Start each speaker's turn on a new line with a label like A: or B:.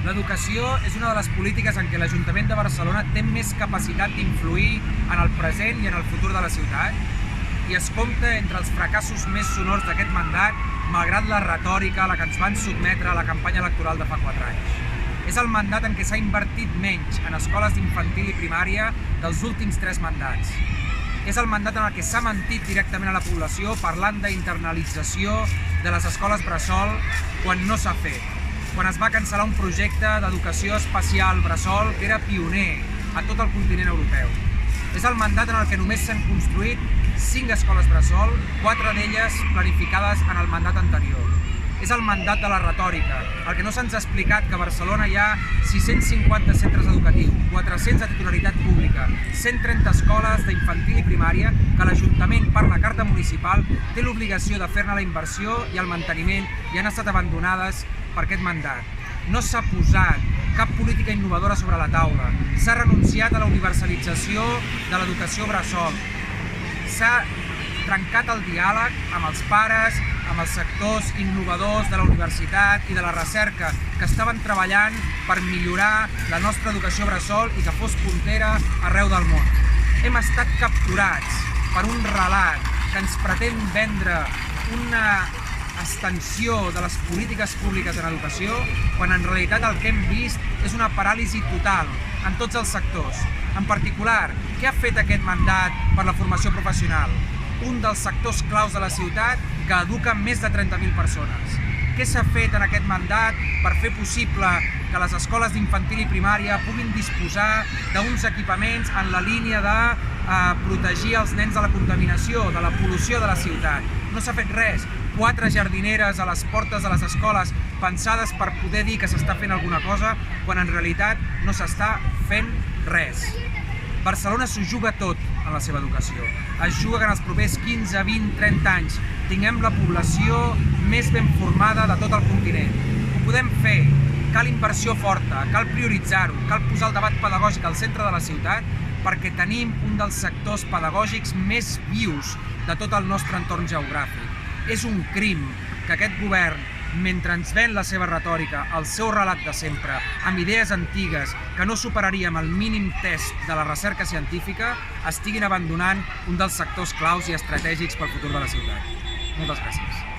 A: L'educació és una de les polítiques en què l'Ajuntament de Barcelona té més capacitat d'influir en el present i en el futur de la ciutat i es compta entre els fracassos més sonors d'aquest mandat, malgrat la retòrica a la que ens van sotmetre a la campanya electoral de fa 4 anys. És el mandat en què s'ha invertit menys en escoles d'infantil i primària dels últims 3 mandats. És el mandat en el que s'ha mentit directament a la població parlant d'internalització de les escoles bressol quan no s'ha fet, quan es va cancel·lar un projecte d'educació especial bressol que era pioner a tot el continent europeu. És el mandat en el que només s'han construït 5 escoles bressol, 4 d'elles planificades en el mandat anterior. És el mandat de la retòrica, el que no se'ns ha explicat que a Barcelona hi ha 650 centres educatius, 400 de titularitat pública, 130 escoles d'infantil i primària que l'Ajuntament, per la carta municipal, té l'obligació de fer-ne la inversió i el manteniment i han estat abandonades per aquest mandat. No s'ha posat cap política innovadora sobre la taula, s'ha renunciat a la universalització de l'educació bressol, s'ha trencat el diàleg amb els pares, amb els sectors innovadors de la universitat i de la recerca que estaven treballant per millorar la nostra educació bressol i que fos puntera arreu del món. Hem estat capturats per un relat que ens pretén vendre una extensió de les polítiques públiques en educació, quan en realitat el que hem vist és una paràlisi total en tots els sectors. En particular, què ha fet aquest mandat per la formació professional? Un dels sectors claus de la ciutat que educa més de 30.000 persones. Què s'ha fet en aquest mandat per fer possible que les escoles d'infantil i primària puguin disposar d'uns equipaments en la línia de protegir els nens de la contaminació, de la pol·lució de la ciutat? No s'ha fet res. 4 jardineres a les portes de les escoles pensades per poder dir que s'està fent alguna cosa, quan en realitat no s'està fent res. Barcelona s'ho juga tot en la seva educació. Es juga que en els propers 15, 20, 30 anys tinguem la població més ben formada de tot el continent. Ho podem fer, cal inversió forta, cal prioritzar-ho, cal posar el debat pedagògic al centre de la ciutat perquè tenim un dels sectors pedagògics més vius de tot el nostre entorn geogràfic. És un crim que aquest govern, mentre ens ven la seva retòrica, el seu relat de sempre, amb idees antigues que no superaríem el mínim test de la recerca científica, estiguin abandonant un dels sectors claus i estratègics pel futur de la ciutat. Moltes gràcies.